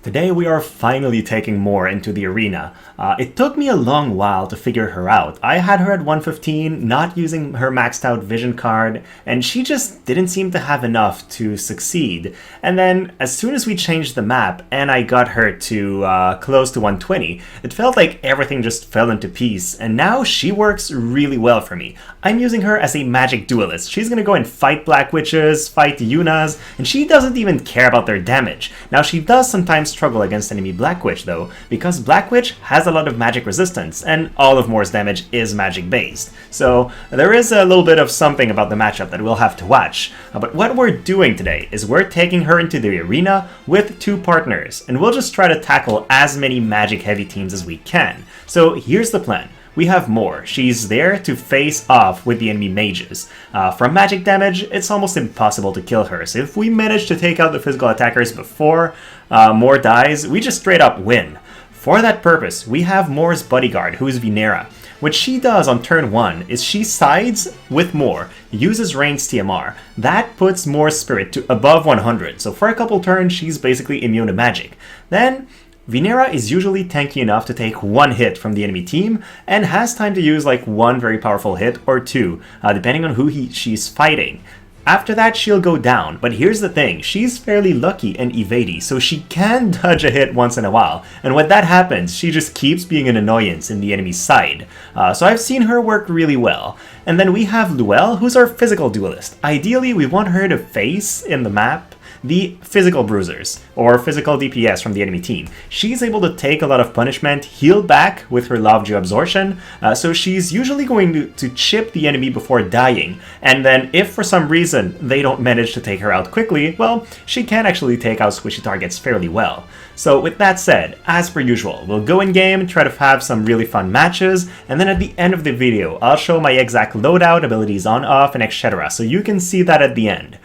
Today we are finally taking more into the arena. It took me a long while to figure her out. I had her at 115, not using her maxed out vision card, and she just didn't seem to have enough to succeed. And then as soon as we changed the map and I got her to close to 120, it felt like everything just fell into piece, and now she works really well for me. I'm using her as a magic duelist. She's gonna go and fight Black Witches, fight Yunas, and she doesn't even care about their damage. Now she does sometimes struggle against enemy Black Witch though, because Black Witch has a lot of magic resistance, and all of Moore's damage is magic based. So there is a little bit of something about the matchup that we'll have to watch. But what we're doing today is we're taking her into the arena with two partners, and we'll just try to tackle as many magic heavy teams as we can. So here's the plan. We have Moore. She's there to face off with the enemy mages. From magic damage, it's almost impossible to kill her, so if we manage to take out the physical attackers before Moore dies, we just straight up win. For that purpose, we have Moore's bodyguard, who is Vinera. What she does on turn 1 is she sides with Moore, uses ranged TMR. That puts Moore's spirit to above 100, so for a couple turns she's basically immune to magic. Then Vinera is usually tanky enough to take one hit from the enemy team, and has time to use like one very powerful hit or two, depending on who she's fighting. After that, she'll go down, but here's the thing, she's fairly lucky and evadey, so she can dodge a hit once in a while, and when that happens, she just keeps being an annoyance in the enemy's side. So I've seen her work really well. And then we have Luelle, who's our physical duelist. Ideally, we want her to face in the map the physical bruisers, or physical DPS from the enemy team. She's able to take a lot of punishment, heal back with her Loadout absorption, so she's usually going to chip the enemy before dying, and then if for some reason they don't manage to take her out quickly, well, she can actually take out squishy targets fairly well. So with that said, as per usual, we'll go in game, try to have some really fun matches, and then at the end of the video, I'll show my exact loadout, abilities on, off, and etc. So you can see that at the end.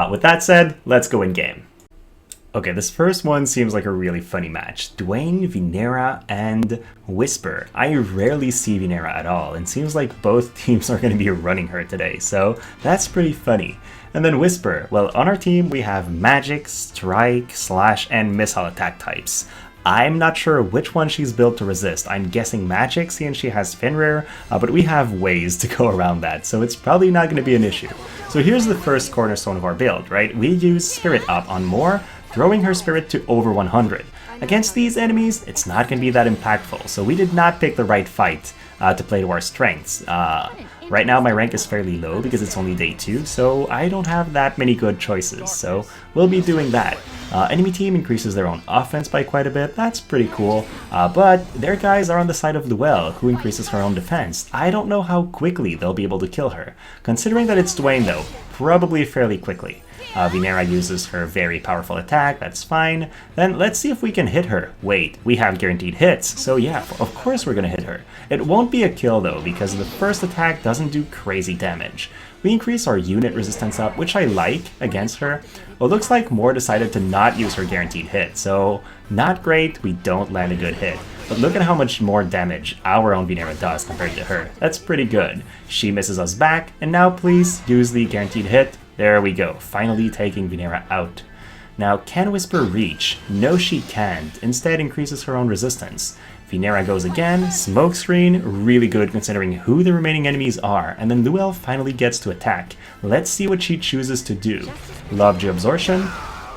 With that said, let's go in game. Okay, this first one seems like a really funny match. Duane, Vinera, and Whisper. I rarely see Vinera at all, and seems like both teams are going to be running her today, so that's pretty funny. And then Whisper, well, on our team we have magic, strike, slash, and missile attack types. I'm not sure which one she's built to resist. I'm guessing magic, seeing she has Finrare, but we have ways to go around that, so it's probably not going to be an issue. So here's the first cornerstone of our build, right? We use Spirit Up on Moore, throwing her spirit to over 100. Against these enemies, it's not going to be that impactful, so we did not pick the right fight to play to our strengths. Right now my rank is fairly low because it's only day 2, so I don't have that many good choices, so we'll be doing that. Enemy team increases their own offense by quite a bit, that's pretty cool, but their guys are on the side of Luelle, who increases her own defense. I don't know how quickly they'll be able to kill her. Considering that it's Duane though, probably fairly quickly. Vinera uses her very powerful attack, that's fine. Then let's see if we can hit her. Wait, we have guaranteed hits, so yeah, of course we're gonna hit her. It won't be a kill though, because the first attack doesn't do crazy damage. We increase our unit resistance up, which I like against her. Well, it looks like Moore decided to not use her guaranteed hit, so not great, we don't land a good hit. But look at how much more damage our own Vinera does compared to her. That's pretty good. She misses us back, and now please use the guaranteed hit. There we go, finally taking Vinera out. Now, can Whisper reach? No, she can't. Instead, increases her own resistance. Vinera goes again, smokescreen, really good considering who the remaining enemies are, and then Luelle finally gets to attack. Let's see what she chooses to do. Loadout absorption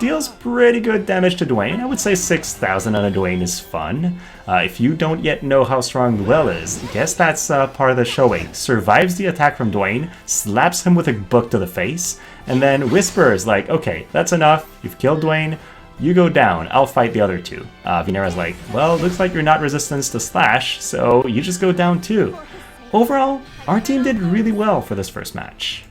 deals pretty good damage to Duane. I would say 6,000 on a Duane is fun. If you don't yet know how strong Luelle is, guess that's part of the showing. Survives the attack from Duane, slaps him with a book to the face, and then whispers like, okay, that's enough, you've killed Duane, you go down, I'll fight the other two. Vinera's like, well, looks like you're not resistant to slash, so you just go down too. Overall, our team did really well for this first match.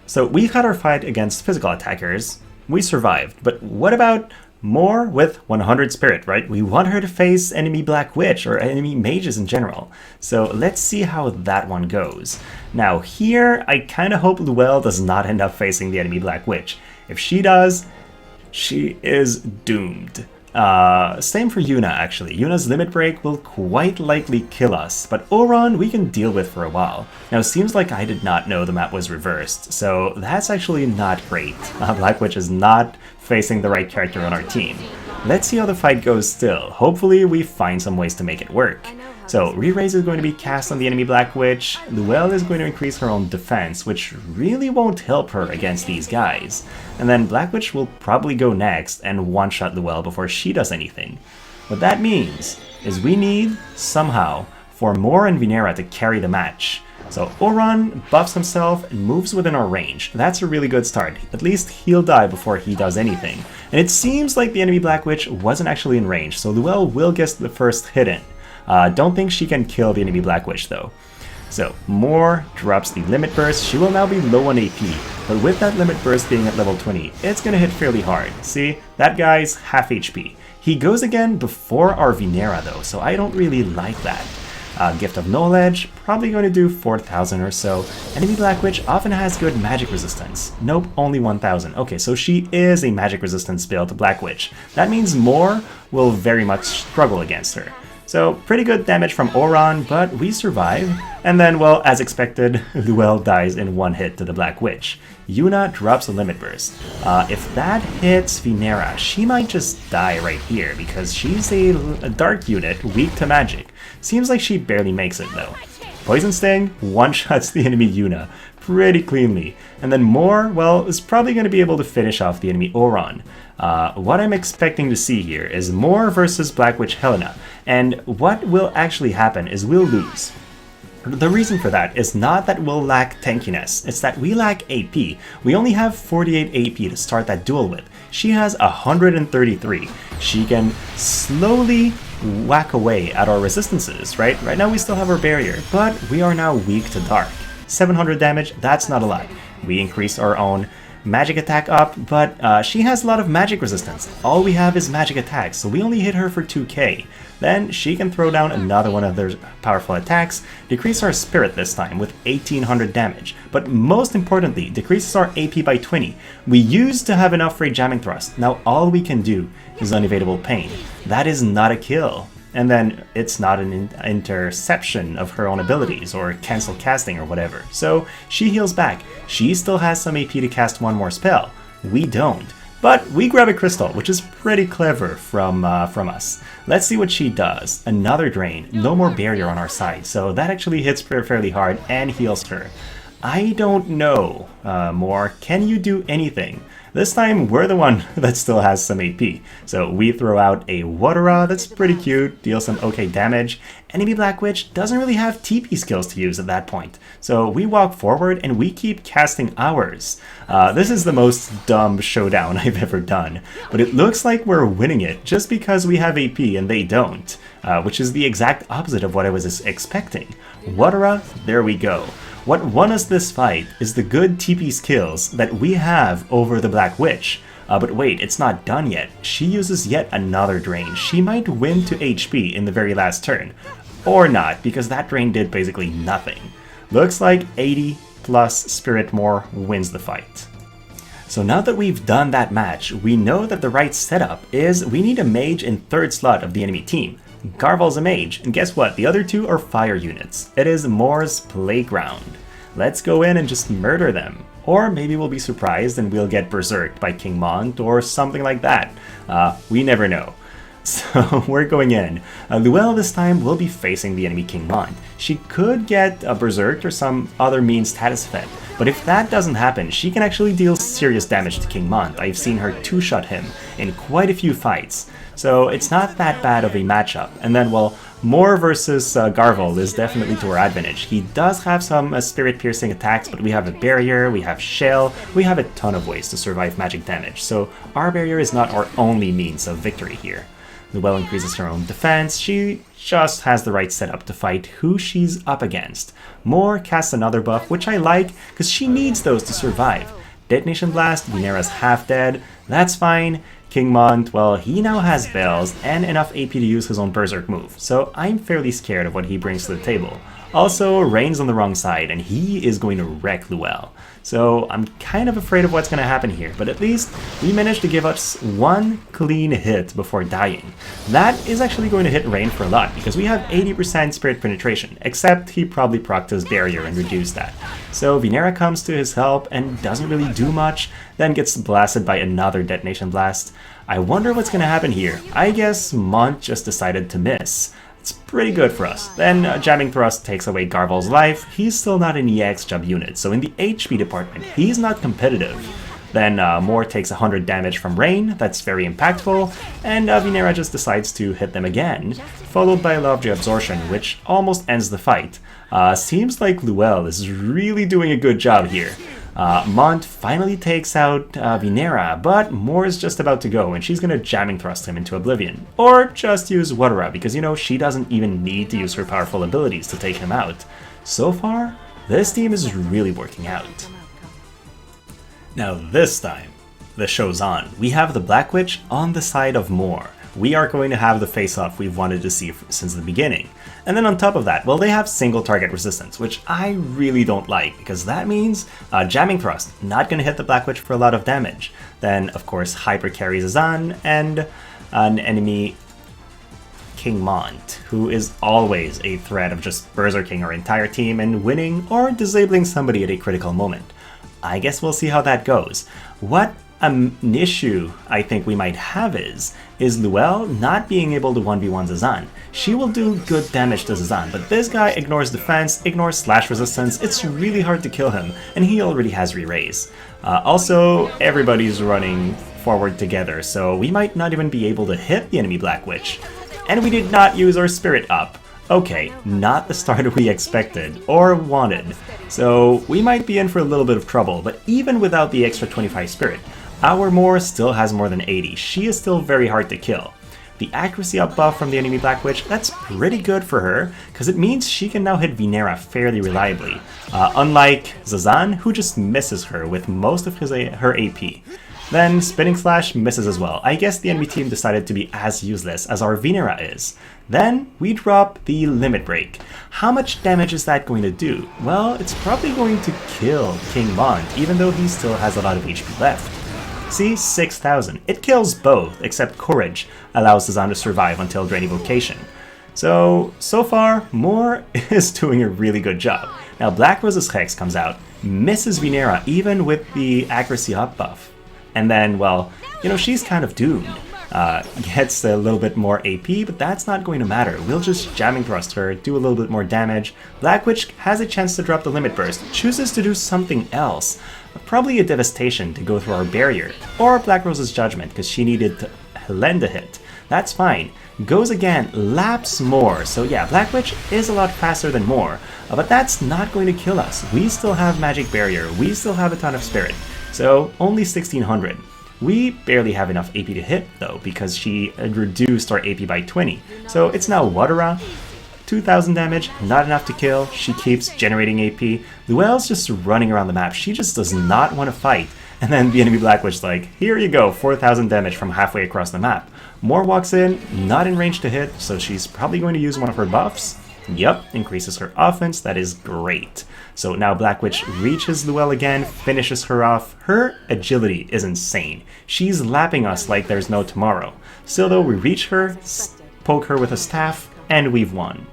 So we've had our fight against physical attackers, we survived, but what about Moore with 100 spirit, right? We want her to face enemy Black Witch, or enemy mages in general. So let's see how that one goes. Now here, I kind of hope Luelle does not end up facing the enemy Black Witch. If she does, she is doomed. Same for Yuna actually. Yuna's limit break will quite likely kill us, but Auron we can deal with for a while. Now it seems like I did not know the map was reversed, so that's actually not great. Black Witch is not facing the right character on our team. Let's see how the fight goes still. Hopefully we find some ways to make it work. So Re-Raise is going to be cast on the enemy Black Witch. Luelle is going to increase her own defense, which really won't help her against these guys. And then Black Witch will probably go next and one-shot Luelle before she does anything. What that means is we need, somehow, for Mont and Vinera to carry the match. So Auron buffs himself and moves within our range. That's a really good start. At least he'll die before he does anything. And it seems like the enemy Black Witch wasn't actually in range, so Luelle will get the first hit in. Don't think she can kill the enemy Black Witch though. So Mont drops the Limit Burst. She will now be low on AP, but with that Limit Burst being at level 20, it's gonna hit fairly hard. See, that guy's half HP. He goes again before our Vinera though, so I don't really like that. Gift of Knowledge, probably going to do 4,000 or so. Enemy Black Witch often has good magic resistance. Nope, only 1,000. Okay, so she is a magic resistance build Black Witch. That means Mont will very much struggle against her. So pretty good damage from Auron, but we survive. And then, well, as expected, Luelle dies in one hit to the Black Witch. Yuna drops a Limit Burst. If that hits Vinera, she might just die right here because she's a dark unit weak to magic. Seems like she barely makes it though. Poison Sting one-shots the enemy Yuna pretty cleanly. And then Mont, well, is probably going to be able to finish off the enemy Auron. What I'm expecting to see here is Mont versus Black Witch Helena. And what will actually happen is we'll lose. The reason for that is not that we'll lack tankiness, it's that we lack AP. We only have 48 AP to start that duel with. She has 133. She can slowly whack away at our resistances, right? Right now we still have our barrier, but we are now weak to dark. 700 damage, that's not a lot. We increase our own magic attack up, but she has a lot of magic resistance. All we have is magic attacks, so we only hit her for 2k. Then she can throw down another one of their powerful attacks, decrease our spirit this time with 1800 damage, but most importantly, decreases our AP by 20. We used to have enough for a jamming thrust, now all we can do is unevadable pain. That is not a kill. And then it's not an interception of her own abilities or cancel casting or whatever. So she heals back. She still has some AP to cast one more spell. We don't. But we grab a crystal, which is pretty clever from us. Let's see what she does. Another drain. No more barrier on our side. So that actually hits her fairly hard and heals her. I don't know, Mont. Can you do anything? This time, we're the one that still has some AP. So we throw out a Watera that's pretty cute, deals some okay damage. Enemy Black Witch doesn't really have TP skills to use at that point. So we walk forward and we keep casting ours. This is the most dumb showdown I've ever done. But it looks like we're winning it just because we have AP and they don't. Which is the exact opposite of what I was expecting. Watera, there we go. What won us this fight is the good TP skills that we have over the Black Witch. But wait, it's not done yet. She uses yet another drain. She might win to HP in the very last turn. Or not, because that drain did basically nothing. Looks like 80 plus Spirit More wins the fight. So now that we've done that match, we know that the right setup is we need a mage in third slot of the enemy team. Garvall's a mage, and guess what? The other two are fire units. It is Mont's playground. Let's go in and just murder them. Or maybe we'll be surprised and we'll get berserked by King Mont or something like that. We never know. So we're going in. Luelle this time will be facing the enemy King Mont. She could get a berserked or some other mean status effect, but if that doesn't happen, she can actually deal serious damage to King Mont. I've seen her two-shot him in quite a few fights. So it's not that bad of a matchup. And then, well, Mont versus Garvall is definitely to our advantage. He does have some spirit-piercing attacks, but we have a barrier, we have shell, we have a ton of ways to survive magic damage. So our barrier is not our only means of victory here. Luelle increases her own defense. She just has the right setup to fight who she's up against. Mont casts another buff, which I like, because she needs those to survive. Detonation Blast, Vinera's half dead, that's fine. King Mont, well, he now has bells and enough AP to use his own berserk move, so I'm fairly scared of what he brings to the table. Also, Rain's on the wrong side, and he is going to wreck Luelle. So I'm kind of afraid of what's going to happen here, but at least we managed to give us one clean hit before dying. That is actually going to hit Rain for a lot, because we have 80% spirit penetration, except he probably procced his barrier and reduced that. So Vinera comes to his help and doesn't really do much. then gets blasted by another detonation blast. I wonder what's gonna happen here. I guess Mont just decided to miss. It's pretty good for us. Then Jamming Thrust takes away Garvall's life. He's still not an EX job unit, so in the HP department, he's not competitive. Then Mort takes 100 damage from Rain, that's very impactful, and Vinera just decides to hit them again, followed by Lovejoy Absorption, which almost ends the fight. Seems like Luel is really doing a good job here. Mont finally takes out Vinera, but Moore is just about to go, and she's gonna Jamming Thrust him into oblivion. Or just use WOTV, because you know, she doesn't even need to use her powerful abilities to take him out. So far, this team is really working out. Now this time, the show's on. We have the Black Witch on the side of Moore. We are going to have the face-off we've wanted to see since the beginning. And then on top of that, well, they have single target resistance, which I really don't like, because that means Jamming Thrust, not going to hit the Black Witch for a lot of damage. Then, of course, Hyper carries Zazan, and an enemy King Mont, who is always a threat of just berserking our entire team and winning or disabling somebody at a critical moment. I guess we'll see how that goes. What an issue I think we might have is Luel not being able to 1v1 Zazan. She will do good damage to Zazan, but this guy ignores defense, ignores slash resistance. It's really hard to kill him, and he already has re-raise. Also, everybody's running forward together, so we might not even be able to hit the enemy Black Witch. And we did not use our spirit up. Okay, not the start we expected or wanted, so we might be in for a little bit of trouble, but even without the extra 25 spirit, our Moore still has more than 80. She is still very hard to kill. The accuracy up buff from the enemy Black Witch, that's pretty good for her, because it means she can now hit Vinera fairly reliably, unlike Zazan, who just misses her with most of her AP. Then Spinning Slash misses as well. I guess the enemy team decided to be as useless as our Vinera is. Then we drop the Limit Break. How much damage is that going to do? Well, it's probably going to kill King Mont, even though he still has a lot of HP left. See, 6,000. It kills both, except Courage allows Zazan to survive until Drain Evocation. So far, Moore is doing a really good job. Now Black Rose's Hex comes out, misses Vinera even with the accuracy up buff. And then, well, you know, she's kind of doomed. Gets a little bit more AP, but that's not going to matter. We'll just Jamming Thrust her, do a little bit more damage. Black Witch has a chance to drop the Limit Burst, chooses to do something else. Probably a Devastation to go through our barrier, or Black Rose's Judgment, because she needed Helena to hit. That's fine. Goes again, laps more. So yeah, Black Witch is a lot faster than Moore, but that's not going to kill us. We still have Magic Barrier, we still have a ton of Spirit. So only 1600. We barely have enough AP to hit though, because she reduced our AP by 20. So it's now WOTV, 2000 damage, not enough to kill. She keeps generating AP. Luel's just running around the map. She just does not want to fight. And then the enemy Black Witch's like, here you go, 4000 damage from halfway across the map. Moore walks in, not in range to hit, so she's probably going to use one of her buffs. Yep, increases her offense, that is great. So now Black Witch reaches Luel again, finishes her off. Her agility is insane. She's lapping us like there's no tomorrow. Still though, we reach her, poke her with a staff, and we've won.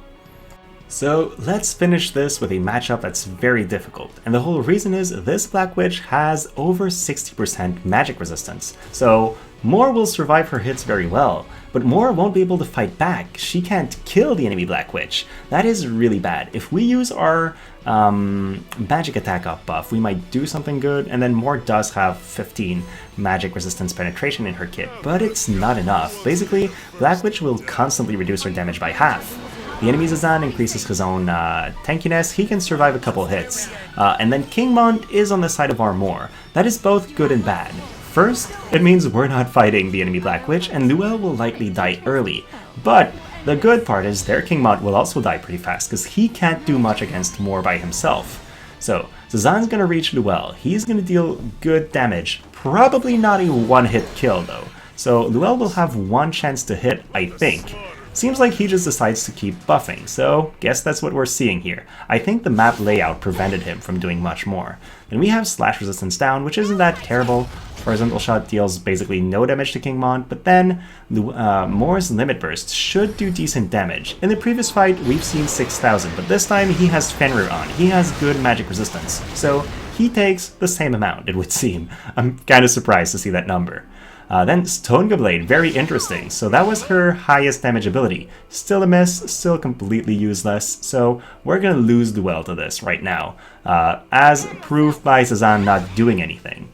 So let's finish this with a matchup that's very difficult, and the whole reason is this Black Witch has over 60% magic resistance, so Moore will survive her hits very well, but Moore won't be able to fight back. She can't kill the enemy Black Witch. That is really bad. If we use our magic attack up buff, we might do something good, and then Moore does have 15 magic resistance penetration in her kit, but it's not enough. Basically, Black Witch will constantly reduce her damage by half. The enemy Zazan increases his own tankiness, he can survive a couple hits. And then King Mont is on the side of our Moore. That is both good and bad. First, it means we're not fighting the enemy Black Witch, and Luel will likely die early. But the good part is their King Mont will also die pretty fast, because he can't do much against Moore by himself. So, Zazan's gonna reach Luel, he's gonna deal good damage, probably not a one-hit kill though. So Luel will have one chance to hit, I think. Seems like he just decides to keep buffing, so guess that's what we're seeing here. I think the map layout prevented him from doing much more. Then we have slash resistance down, which isn't that terrible. Horizontal shot deals basically no damage to King Mont, but then Moore's Limit Burst should do decent damage. In the previous fight, we've seen 6000, but this time he has Fenrir on. He has good magic resistance, so he takes the same amount, it would seem. I'm kind of surprised to see that number. Then Stone Blade, very interesting. So that was her highest damage ability. Still a miss, still completely useless. So we're gonna lose Duel to this right now, as proof by Zazan not doing anything.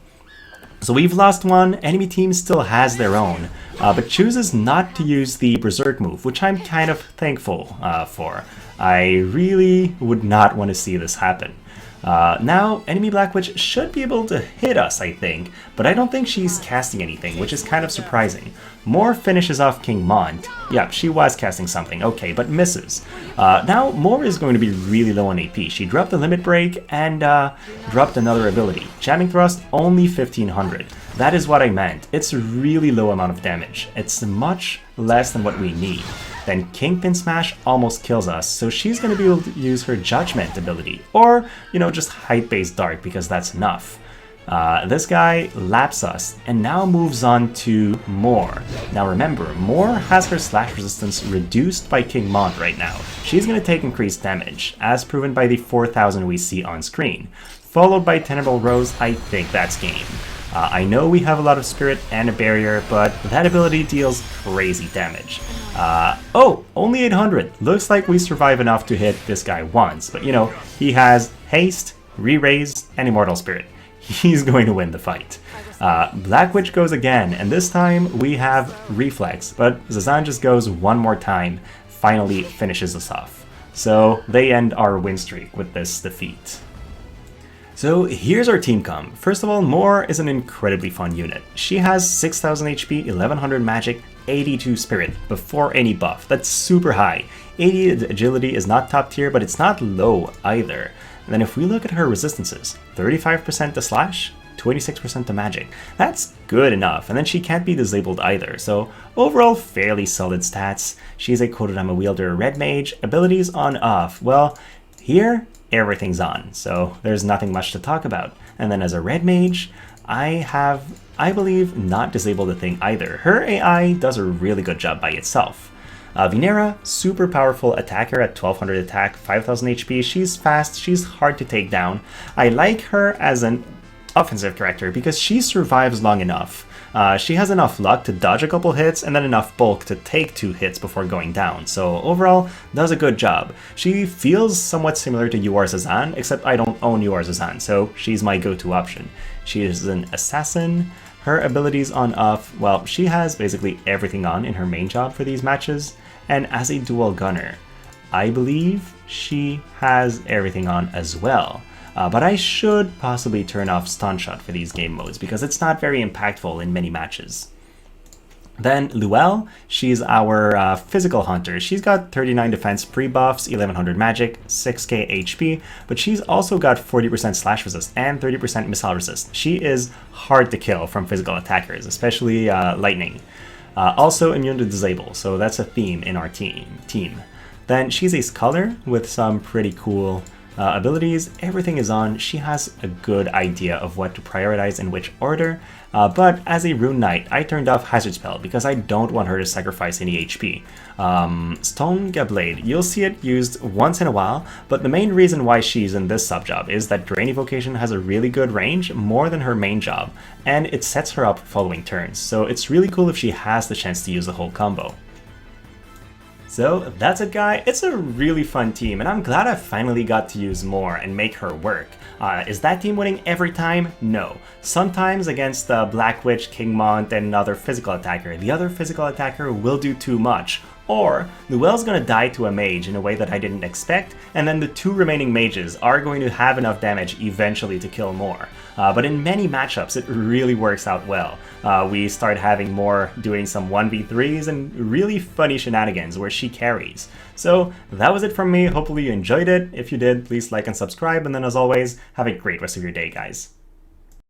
So we've lost one, enemy team still has their own, but chooses not to use the Berserk move, which I'm kind of thankful for. I really would not want to see this happen. Now, enemy Black Witch should be able to hit us, I think, but I don't think she's casting anything, which is kind of surprising. Moore finishes off King Mont. Yep, she was casting something, okay, but misses. Now, Moore is going to be really low on AP. She dropped the Limit Break and dropped another ability. Jamming Thrust, only 1500. That is what I meant. It's a really low amount of damage. It's much less than what we need. Then Kingpin Smash almost kills us, so she's going to be able to use her Judgment ability, or, you know, just Height-based Dart, because that's enough. This guy laps us, and now moves on to Moore. Now remember, Moore has her slash resistance reduced by King Mont right now. She's going to take increased damage, as proven by the 4000 we see on screen. Followed by Tenebril Rose, I think that's game. I know we have a lot of Spirit and a Barrier, but that ability deals crazy damage. Oh, only 800. Looks like we survive enough to hit this guy once, but you know, he has Haste, Re-Raise, and Immortal Spirit. He's going to win the fight. Black Witch goes again, and this time we have Reflex, but Zazan just goes one more time, finally finishes us off. So they end our win streak with this defeat. So here's our team comp. First of all, Moore is an incredibly fun unit. She has 6000 HP, 1100 magic, 82 spirit before any buff. That's super high. 80 agility is not top tier, but it's not low either. And then if we look at her resistances, 35% to slash, 26% to magic. That's good enough, and then she can't be disabled either, so overall fairly solid stats. She's a Kododama wielder red mage. Abilities on off. Well, here everything's on, so there's nothing much to talk about. And then as a red mage, I believe, not disabled a thing either. Her AI does a really good job by itself. Vinera, super powerful attacker at 1200 attack, 5000 HP. She's fast, she's hard to take down. I like her as an offensive character because she survives long enough. She has enough luck to dodge a couple hits and then enough bulk to take 2 hits before going down, so overall, does a good job. She feels somewhat similar to UR Zazan, except I don't own UR Zazan, so she's my go-to option. She is an assassin. Her abilities on off, well, she has basically everything on in her main job for these matches, and as a dual gunner, I believe she has everything on as well. But I should possibly turn off Stun Shot for these game modes because it's not very impactful in many matches. Then Luelle, she's our physical hunter. She's got 39 defense pre-buffs, 1100 magic, 6k HP, but she's also got 40% slash resist and 30% missile resist. She is hard to kill from physical attackers, especially lightning. Also immune to disable, so that's a theme in our team. Then she's a scholar with some pretty cool abilities. Everything is on. She has a good idea of what to prioritize in which order, but as a Rune Knight, I turned off Hazard Spell because I don't want her to sacrifice any HP. Stone Blade, you'll see it used once in a while, but the main reason why she's in this sub-job is that Drain Evocation has a really good range, more than her main job, and it sets her up for following turns, so it's really cool if she has the chance to use the whole combo. So that's it, guy. It's a really fun team, and I'm glad I finally got to use Moore and make her work. Is that team winning every time? No. Sometimes against the Black Witch, King Mont, and another physical attacker, the other physical attacker will do too much. Or Luelle's gonna die to a mage in a way that I didn't expect, and then the 2 remaining mages are going to have enough damage eventually to kill Moore. But in many matchups, it really works out well. We start having Moore doing some 1v3s and really funny shenanigans where she carries. So that was it from me. Hopefully you enjoyed it. If you did, please like and subscribe, and then as always, have a great rest of your day, guys.